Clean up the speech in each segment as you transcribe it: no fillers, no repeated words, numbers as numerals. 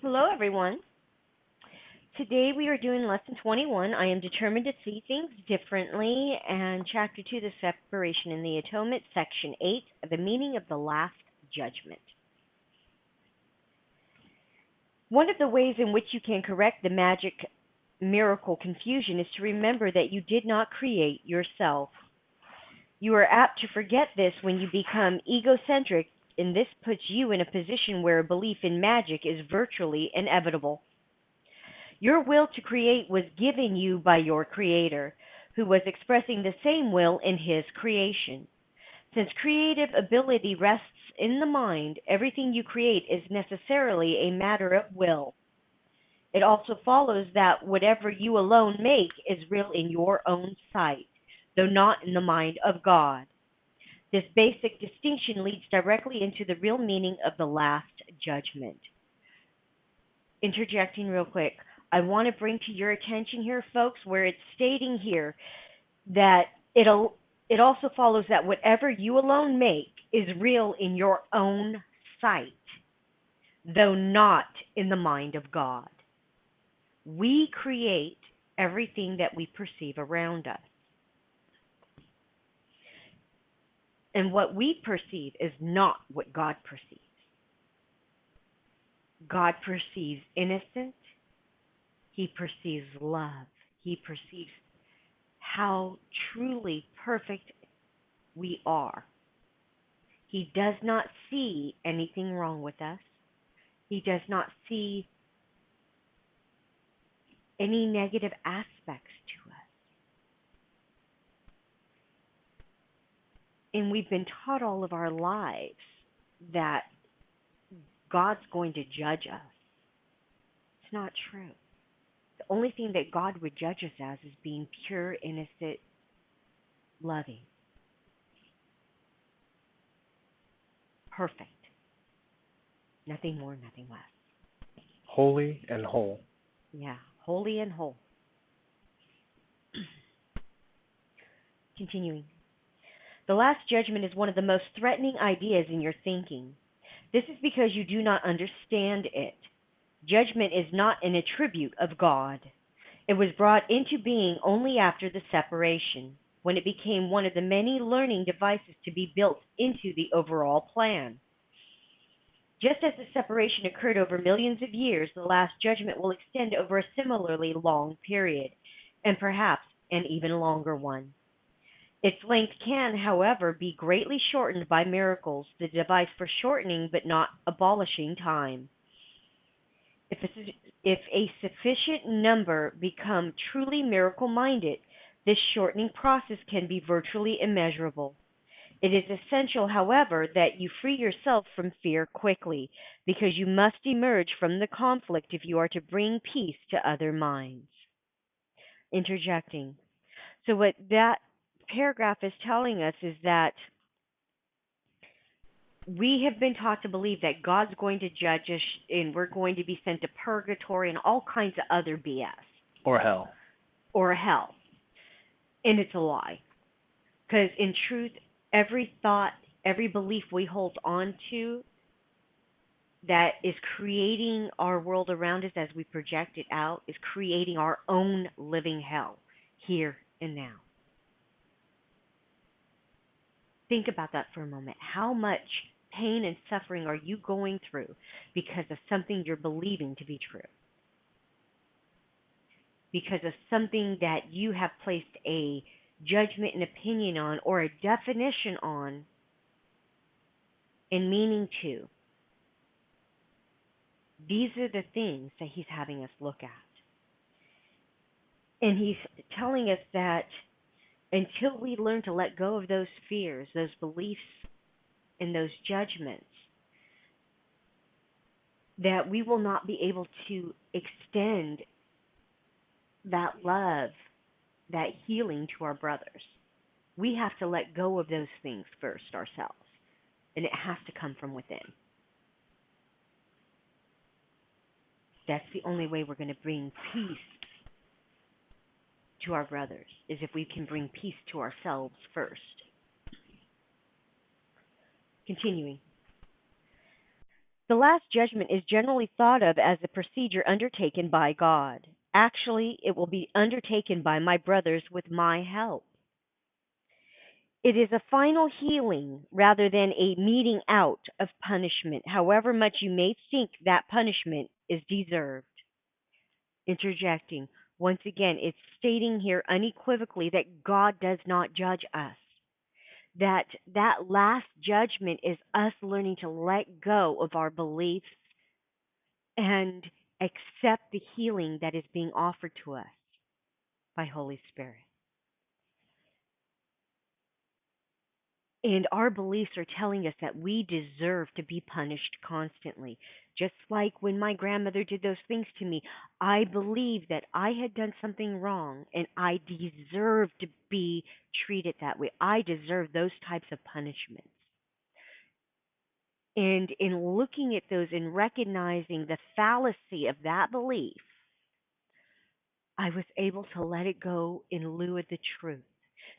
Hello, everyone. Today we are doing lesson 21. I am determined to see things differently, and chapter 2, the separation and the atonement, section 8, the meaning of the last judgment. One of the ways in which you can correct the magic miracle confusion is to remember that you did not create yourself. You are apt to forget this when you become egocentric, and this puts you in a position where a belief in magic is virtually inevitable. Your will to create was given you by your Creator, who was expressing the same will in His creation. Since creative ability rests in the mind, everything you create is necessarily a matter of will. It also follows that whatever you alone make is real in your own sight, though not in the mind of God. This basic distinction leads directly into the real meaning of the last judgment. Interjecting real quick, I want to bring to your attention here, folks, where it's stating here that it also follows that whatever you alone make is real in your own sight, though not in the mind of God. We create everything that we perceive around us. And what we perceive is not what God perceives. God perceives innocence. He perceives love. He perceives how truly perfect we are. He does not see anything wrong with us. He does not see any negative aspects to us. And we've been taught all of our lives that God's going to judge us. It's not true. The only thing that God would judge us as is being pure, innocent, loving. Perfect. Nothing more, nothing less. Holy and whole. Yeah, holy and whole. Continuing. The last judgment is one of the most threatening ideas in your thinking. This is because you do not understand it. Judgment is not an attribute of God. It was brought into being only after the separation, when it became one of the many learning devices to be built into the overall plan. Just as the separation occurred over millions of years, the last judgment will extend over a similarly long period, and perhaps an even longer one. Its length can, however, be greatly shortened by miracles, the device for shortening but not abolishing time. If a sufficient number become truly miracle-minded, this shortening process can be virtually immeasurable. It is essential, however, that you free yourself from fear quickly, because you must emerge from the conflict if you are to bring peace to other minds. Interjecting. So what that paragraph is telling us is that we have been taught to believe that God's going to judge us and we're going to be sent to purgatory and all kinds of other BS. Or hell. Or hell. And it's a lie. Because in truth, every thought, every belief we hold on to that is creating our world around us as we project it out is creating our own living hell here and now. Think about that for a moment. How much pain and suffering are you going through because of something you're believing to be true? Because of something that you have placed a judgment and opinion on or a definition on and meaning to. These are the things that he's having us look at. And he's telling us that until we learn to let go of those fears, those beliefs, and those judgments, that we will not be able to extend that love, that healing to our brothers. We have to let go of those things first ourselves, and it has to come from within. That's the only way we're going to bring peace to our brothers, is if we can bring peace to ourselves first. Continuing. The Last Judgment is generally thought of as a procedure undertaken by God. Actually, it will be undertaken by my brothers with my help. It is a final healing rather than a meting out of punishment, however much you may think that punishment is deserved. Interjecting, once again, it's stating here unequivocally that God does not judge us. That last judgment is us learning to let go of our beliefs and accept the healing that is being offered to us by Holy Spirit. And our beliefs are telling us that we deserve to be punished constantly. Just like when my grandmother did those things to me, I believed that I had done something wrong and I deserved to be treated that way. I deserve those types of punishments. And in looking at those and recognizing the fallacy of that belief, I was able to let it go in lieu of the truth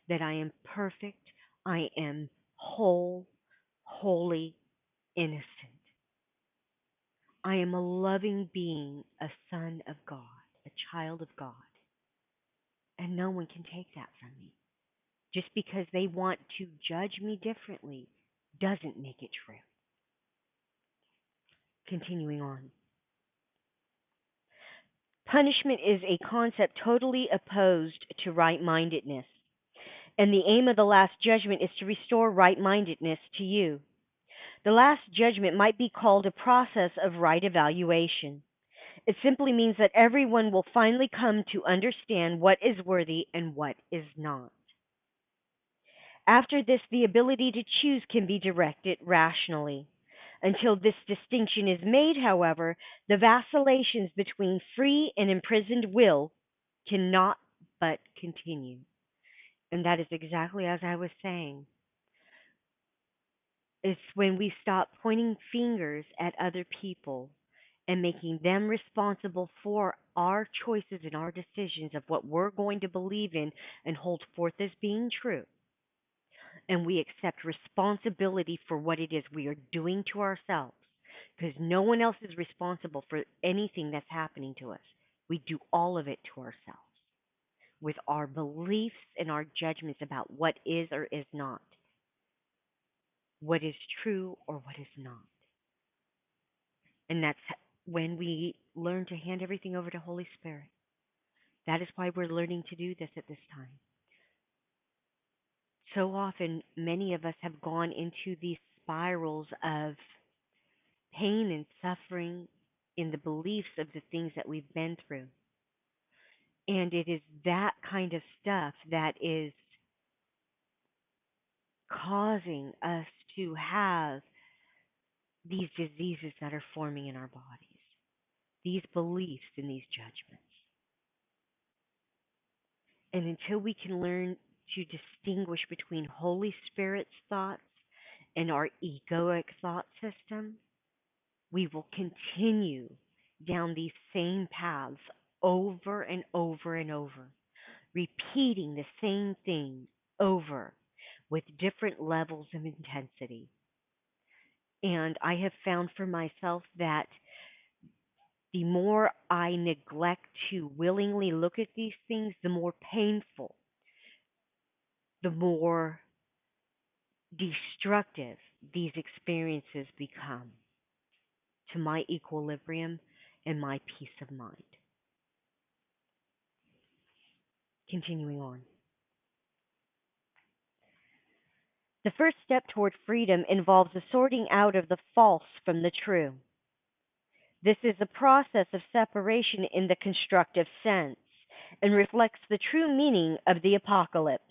that I am perfect, I am whole, holy, innocent. I am a loving being, a son of God, a child of God. And no one can take that from me. Just because they want to judge me differently doesn't make it true. Continuing on. Punishment is a concept totally opposed to right mindedness. And the aim of the Last Judgment is to restore right mindedness to you. The Last Judgment might be called a process of right evaluation. It simply means that everyone will finally come to understand what is worthy and what is not. After this, the ability to choose can be directed rationally. Until this distinction is made, however, the vacillations between free and imprisoned will cannot but continue. And that is exactly as I was saying. It's when we stop pointing fingers at other people and making them responsible for our choices and our decisions of what we're going to believe in and hold forth as being true. And we accept responsibility for what it is we are doing to ourselves, because no one else is responsible for anything that's happening to us. We do all of it to ourselves with our beliefs and our judgments about what is or is not, what is true or what is not. And that's when we learn to hand everything over to Holy Spirit. That is why we're learning to do this at this time. So often, many of us have gone into these spirals of pain and suffering in the beliefs of the things that we've been through. And it is that kind of stuff that is causing us to have these diseases that are forming in our bodies, these beliefs and these judgments. And until we can learn to distinguish between Holy Spirit's thoughts and our egoic thought system, we will continue down these same paths over and over and over, repeating the same thing over with different levels of intensity. And I have found for myself that the more I neglect to willingly look at these things, the more painful, the more destructive these experiences become to my equilibrium and my peace of mind. Continuing on. The first step toward freedom involves the sorting out of the false from the true. This is a process of separation in the constructive sense and reflects the true meaning of the apocalypse.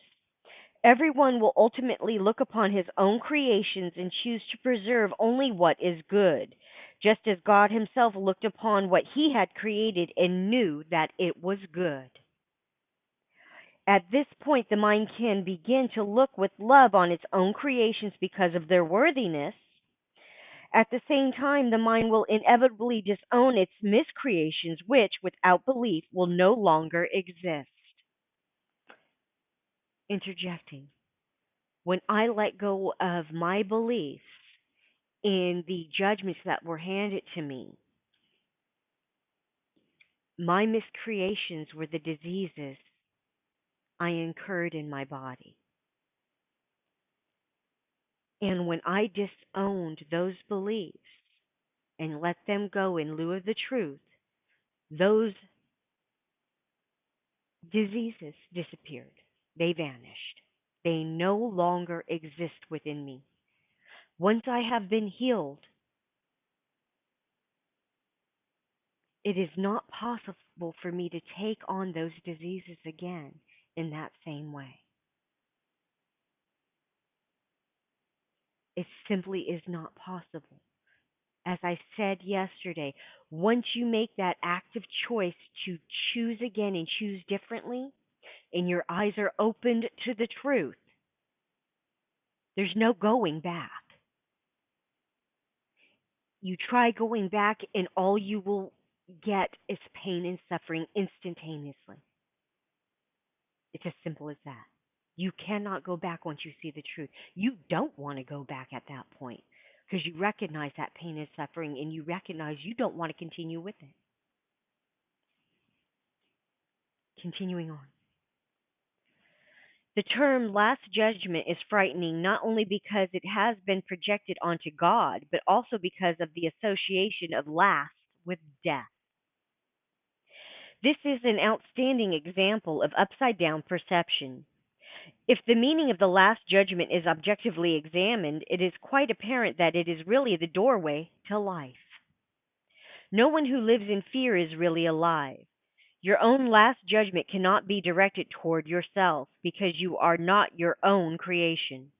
Everyone will ultimately look upon his own creations and choose to preserve only what is good, just as God himself looked upon what he had created and knew that it was good. At this point, the mind can begin to look with love on its own creations because of their worthiness. At the same time, the mind will inevitably disown its miscreations, which, without belief, will no longer exist. Interjecting. When I let go of my beliefs in the judgments that were handed to me. My miscreations were the diseases I incurred in my body. And when I disowned those beliefs and let them go in lieu of the truth, those diseases disappeared. They vanished. They no longer exist within me. Once I have been healed, it is not possible for me to take on those diseases again in that same way. It simply is not possible. As I said yesterday, once you make that active choice to choose again and choose differently, and your eyes are opened to the truth, there's no going back. You try going back, and all you will get is pain and suffering instantaneously. It's as simple as that. You cannot go back once you see the truth. You don't want to go back at that point because you recognize that pain and suffering and you recognize you don't want to continue with it. Continuing on. The term last judgment is frightening not only because it has been projected onto God, but also because of the association of last with death. This is an outstanding example of upside down perception. If the meaning of the last judgment is objectively examined, it is quite apparent that it is really the doorway to life. No one who lives in fear is really alive. Your own last judgment cannot be directed toward yourself because you are not your own creation.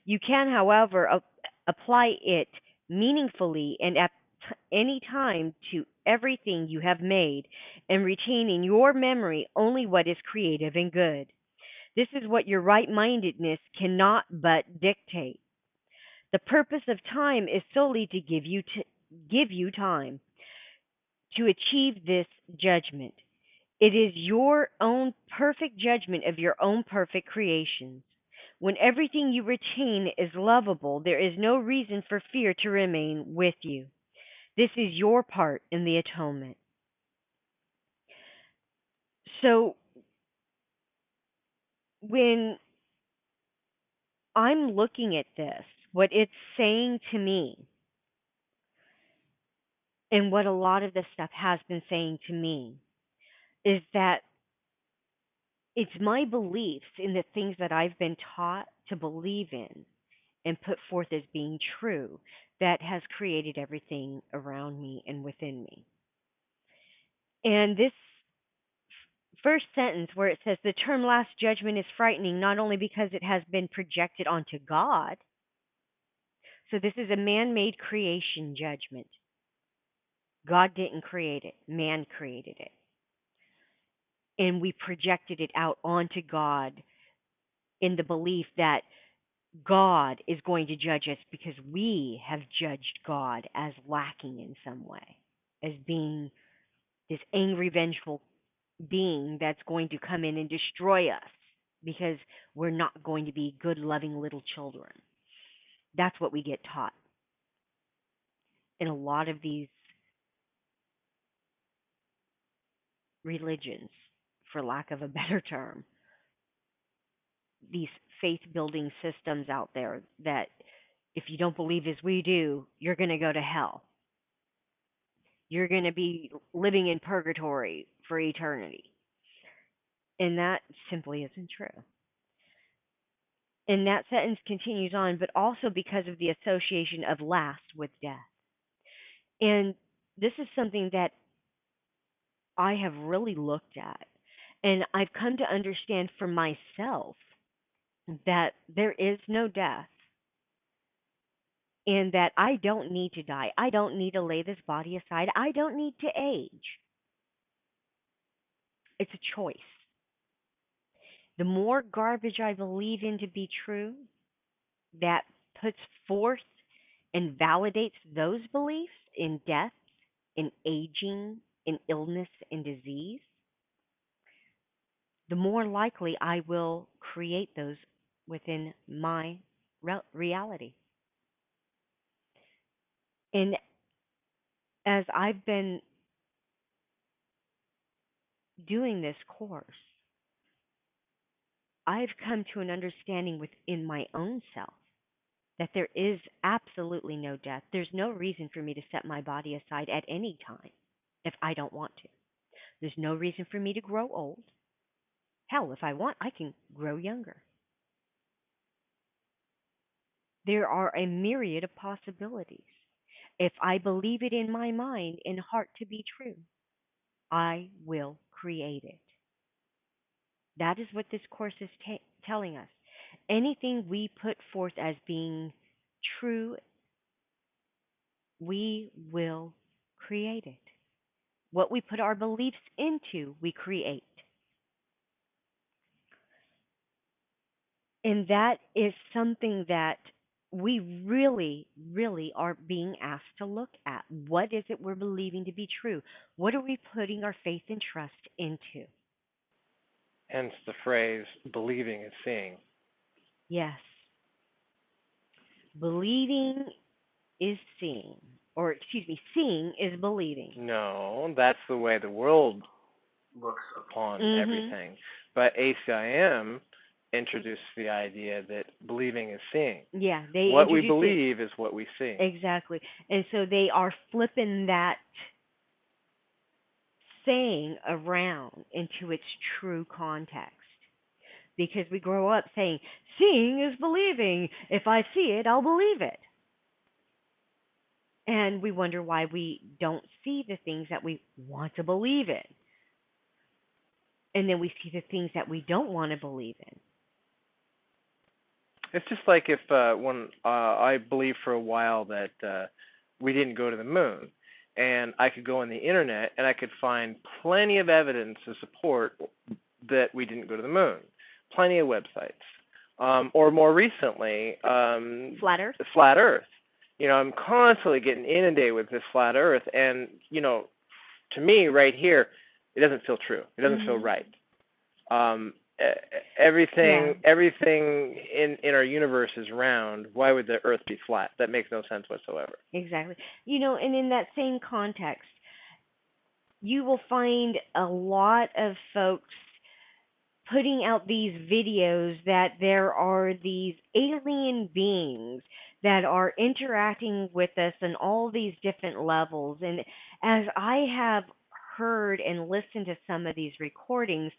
You can, however, apply it meaningfully and at any time to everything you have made and retain in your memory only what is creative and good. This is what your right mindedness cannot but dictate. The purpose of time is solely to give you time to achieve this judgment. It is your own perfect judgment of your own perfect creations. When everything you retain is lovable, there is no reason for fear to remain with you. This is your part in the atonement. So, when I'm looking at this, what it's saying to me, and what a lot of this stuff has been saying to me, is that it's my beliefs in the things that I've been taught to believe in and put forth as being true that has created everything around me and within me. And this first sentence where it says the term last judgment is frightening not only because it has been projected onto God, so this is a man made creation judgment. God didn't create it, man created it. And we projected it out onto God in the belief that God is going to judge us because we have judged God as lacking in some way, as being this angry, vengeful being that's going to come in and destroy us because we're not going to be good, loving little children. That's what we get taught in a lot of these religions, for lack of a better term. These faith building systems out there that if you don't believe as we do, you're going to go to hell. You're going to be living in purgatory for eternity. And that simply isn't true. And that sentence continues on, but also because of the association of last with death. And this is something that I have really looked at. And I've come to understand for myself that there is no death and that I don't need to die. I don't need to lay this body aside. I don't need to age. It's a choice. The more garbage I believe in to be true, that puts forth and validates those beliefs in death, in aging, in illness and disease, the more likely I will create those within my reality. And as I've been doing this course, I've come to an understanding within my own self that there is absolutely no death. There's no reason for me to set my body aside at any time if I don't want to. There's no reason for me to grow old. Hell, if I want, I can grow younger. There are a myriad of possibilities. If I believe it in my mind and heart to be true, I will create it. That is what this course is telling us. Anything we put forth as being true, we will create it. What we put our beliefs into, we create. And that is something that we really, really are being asked to look at. What is it we're believing to be true? What are we putting our faith and trust into? Hence the phrase, believing is seeing. Yes. Believing is seeing. Or, excuse me, seeing is believing. No, that's the way the world looks upon everything. But ACIM introduced the idea that believing is seeing. Yeah, they what we believe is what we see. Exactly. And so they are flipping that saying around into its true context. Because we grow up saying, seeing is believing. If I see it, I'll believe it. And we wonder why we don't see the things that we want to believe in. And then we see the things that we don't want to believe in. It's just like if when I believed for a while that we didn't go to the moon, and I could go on the internet and I could find plenty of evidence to support that we didn't go to the moon. Plenty of websites. Or more recently, Flat Earth. Flat Earth. You know, I'm constantly getting inundated with this flat Earth, and you know, to me, right here, it doesn't feel true. It doesn't feel right. Everything in our universe is round. Why would the Earth be flat? That makes no sense whatsoever. Exactly. You know, and in that same context, you will find a lot of folks putting out these videos that there are these alien beings that are interacting with us on all these different levels. And as I have heard and listened to some of these recordings,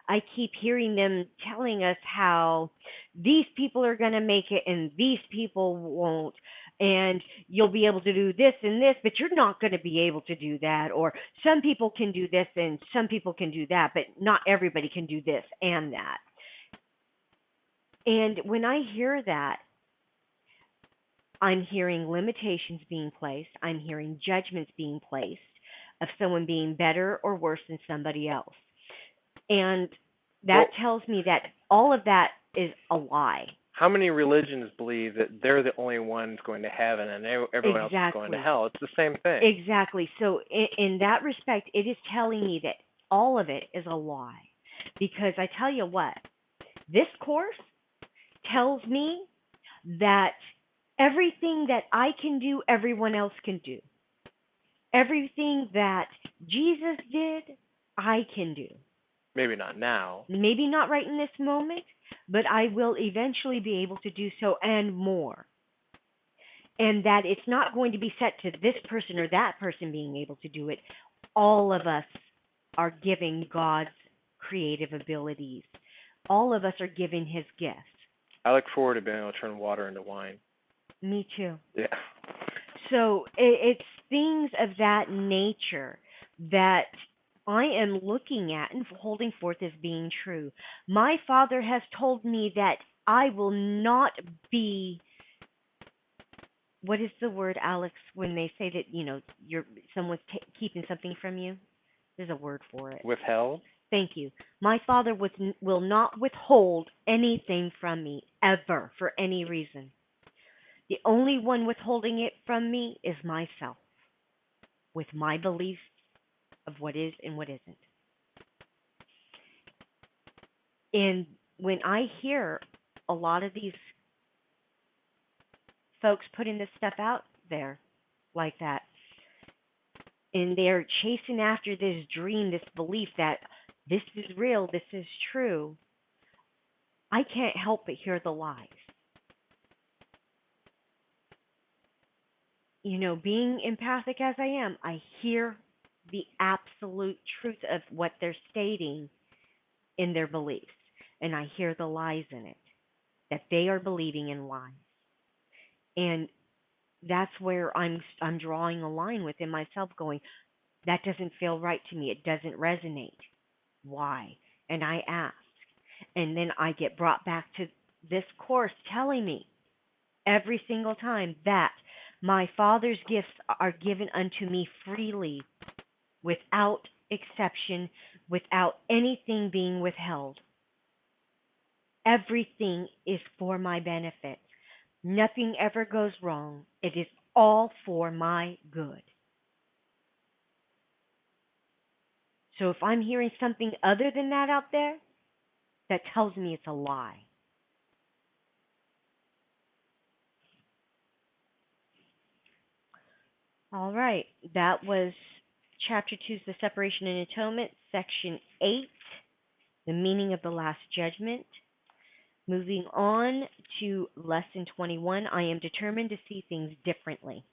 I keep hearing them telling us how these people are going to make it and these people won't. And you'll be able to do this and this, but you're not going to be able to do that. Or some people can do this and some people can do that, but not everybody can do this and that. And when I hear that, I'm hearing limitations being placed. I'm hearing judgments being placed of someone being better or worse than somebody else. And that tells me that all of that is a lie. How many religions believe that they're the only ones going to heaven and everyone else is going to hell? It's the same thing. Exactly. So in that respect, it is telling me that all of it is a lie. Because I tell you what, this course tells me that everything that I can do, everyone else can do. Everything that Jesus did, I can do. Maybe not now. Maybe not right in this moment, but I will eventually be able to do so and more. And that it's not going to be set to this person or that person being able to do it. All of us are giving God's creative abilities. All of us are given His gifts. I look forward to being able to turn water into wine. Me too. Yeah. So it's things of that nature that I am looking at and holding forth as being true. My Father has told me that I will not be, what is the word, Alex, when they say that, you know, someone's keeping something from you? There's a word for it. Withheld? Thank you. My Father will not withhold anything from me, ever, for any reason. The only one withholding it from me is myself, with my beliefs of what is and what isn't. And when I hear a lot of these folks putting this stuff out there, like that. And they're chasing after this dream, this belief that this is real, this is true. I can't help but hear the lies. Being empathic as I am, I hear the absolute truth of what they're stating in their beliefs. And I hear the lies in it, that they are believing in lies. And that's where I'm drawing a line within myself going, that doesn't feel right to me. It doesn't resonate. Why? And I ask. And then I get brought back to this course telling me every single time that my Father's gifts are given unto me freely, without exception, without anything being withheld. Everything is for my benefit. Nothing ever goes wrong. It is all for my good. So if I'm hearing something other than that out there, that tells me it's a lie. All right, that was Chapter 2's The Separation and Atonement, Section 8, The Meaning of the Last Judgment. Moving on to Lesson 21, I am determined to see things differently.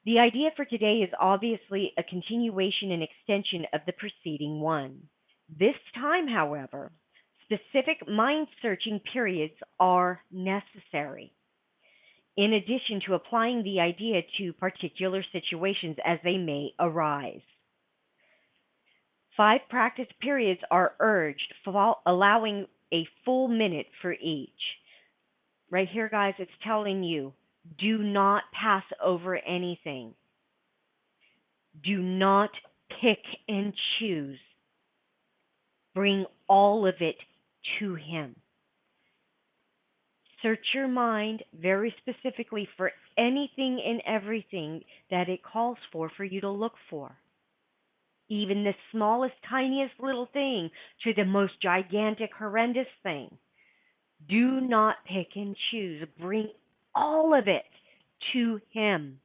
The idea for today is obviously a continuation and extension of the preceding one. This time, however, specific mind-searching periods are necessary, in addition to applying the idea to particular situations as they may arise. 5 practice periods are urged, allowing a full minute for each. Right here, guys, it's telling you, do not pass over anything. Do not pick and choose. Bring all of it to Him. Search your mind very specifically for anything and everything that it calls for you to look for. Even the smallest, tiniest little thing to the most gigantic, horrendous thing. Do not pick and choose. Bring all of it to Him.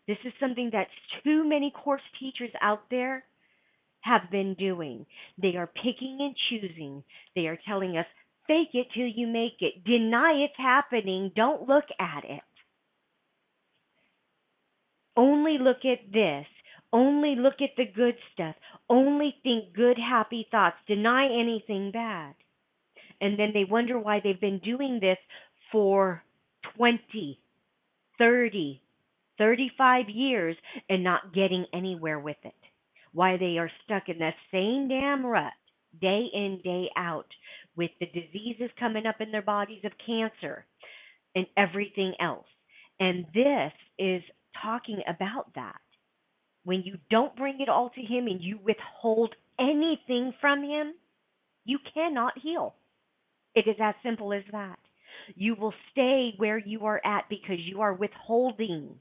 This is something that too many course teachers out there have been doing. They are picking and choosing. They are telling us, fake it till you make it. Deny it's happening. Don't look at it. Only look at this. Only look at the good stuff. Only think good, happy thoughts. Deny anything bad. And then they wonder why they've been doing this for 20, 30, 35 years and not getting anywhere with it. Why they are stuck in that same damn rut, day in, day out, with the diseases coming up in their bodies of cancer and everything else. And this is talking about that. When you don't bring it all to Him and you withhold anything from Him, you cannot heal. It is as simple as that. You will stay where you are at because you are withholding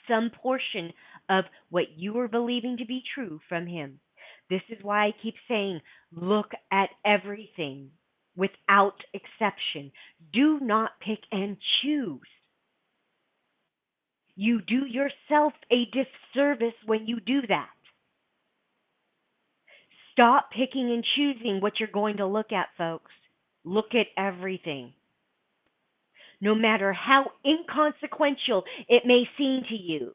some portion of what you are believing to be true from Him. This is why I keep saying, look at everything without exception. Do not pick and choose. You do yourself a disservice when you do that. Stop picking and choosing what you're going to look at, folks. Look at everything. No matter how inconsequential it may seem to you.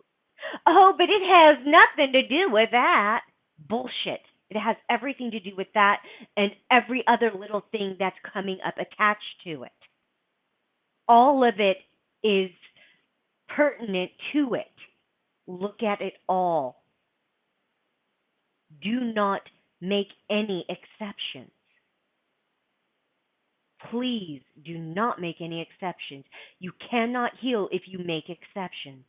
Oh, but it has nothing to do with that. Bullshit. It has everything to do with that and every other little thing that's coming up attached to it. All of it is pertinent to it. Look at it all. Do not make any exceptions. Please do not make any exceptions. You cannot heal if you make exceptions.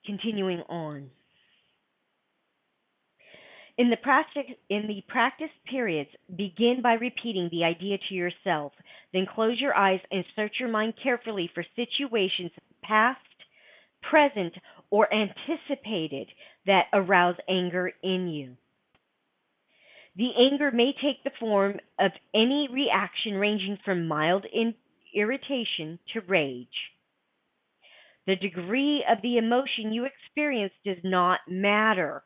Continuing on. In the practice periods, begin by repeating the idea to yourself. Then close your eyes and search your mind carefully for situations past, present, or anticipated that arouse anger in you. The anger may take the form of any reaction ranging from mild irritation to rage. The degree of the emotion you experience does not matter.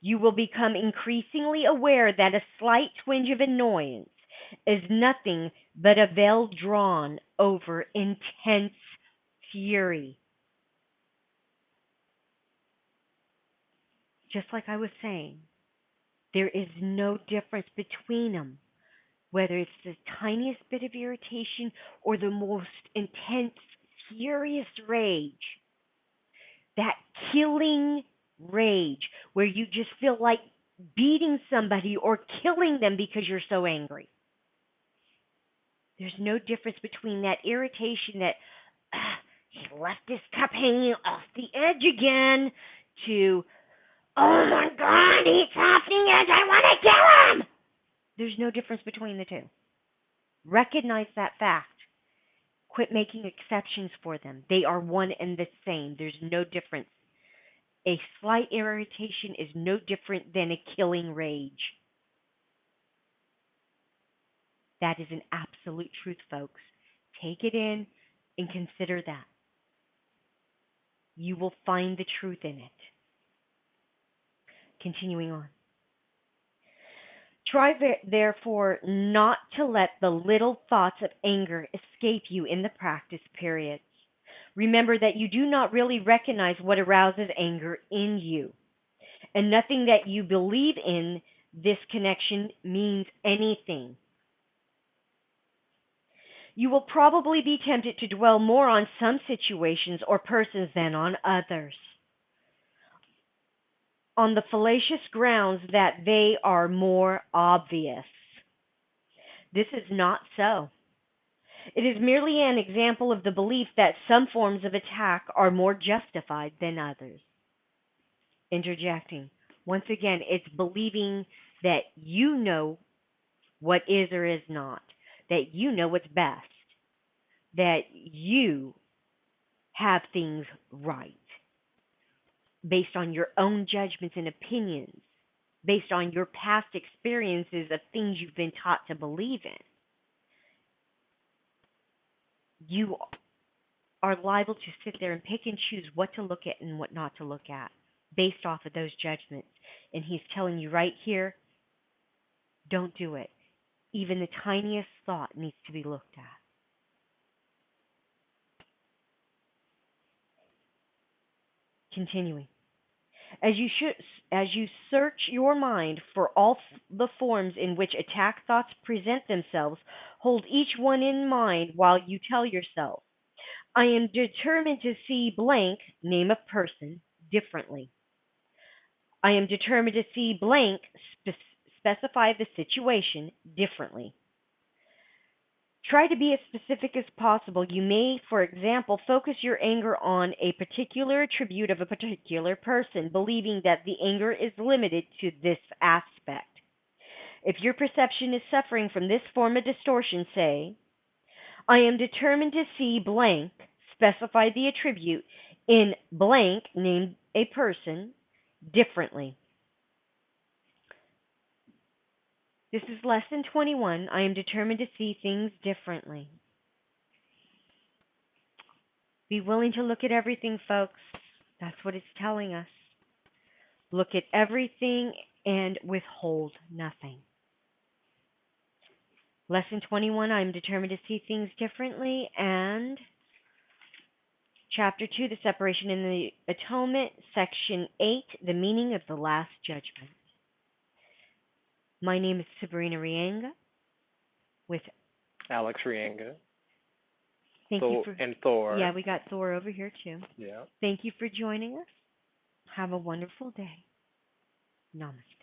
You will become increasingly aware that a slight twinge of annoyance is nothing but a veil drawn over intense fury. Just like I was saying, there is no difference between them, whether it's the tiniest bit of irritation or the most intense, furious rage. That killing rage where you just feel like beating somebody or killing them because you're so angry. There's no difference between that irritation that he left his cup hanging off the edge again to, oh my God, he's off the edge, I want to kill him. There's no difference between the two. Recognize that fact. Quit making exceptions for them. They are one and the same. There's no difference. A slight irritation is no different than a killing rage. That is an absolute truth, folks. Take it in and consider that. You will find the truth in it. Continuing on. Try therefore not to let the little thoughts of anger escape you in the practice periods. Remember that you do not really recognize what arouses anger in you, and nothing that you believe in this connection means anything. You will probably be tempted to dwell more on some situations or persons than on others, on the fallacious grounds that they are more obvious. This is not so. It is merely an example of the belief that some forms of attack are more justified than others. Interjecting. Once again, it's believing that you know what is or is not, that you know what's best, that you have things right, based on your own judgments and opinions, based on your past experiences of things you've been taught to believe in. You are liable to sit there and pick and choose what to look at and what not to look at based off of those judgments. And he's telling you right here, don't do it. Even the tiniest thought needs to be looked at. Continuing. As you search your mind for all the forms in which attack thoughts present themselves, hold each one in mind while you tell yourself, I am determined to see blank, name of person, differently. I am determined to see blank, specify the situation, differently. Try to be as specific as possible. You may, for example, focus your anger on a particular attribute of a particular person, believing that the anger is limited to this aspect. If your perception is suffering from this form of distortion, say, I am determined to see blank, specify the attribute, in blank, name a person, differently. This is lesson 21. I am determined to see things differently. Be willing to look at everything, folks. That's what it's telling us. Look at everything and withhold nothing. Lesson 21, I am determined to see things differently. And Chapter 2, the separation and the atonement. Section 8, the meaning of the last judgment. My name is Sabrina Reyenga with Alex Reyenga. Thank you for, and Thor. Yeah, we got Thor over here too. Yeah. Thank you for joining us. Have a wonderful day. Namaste.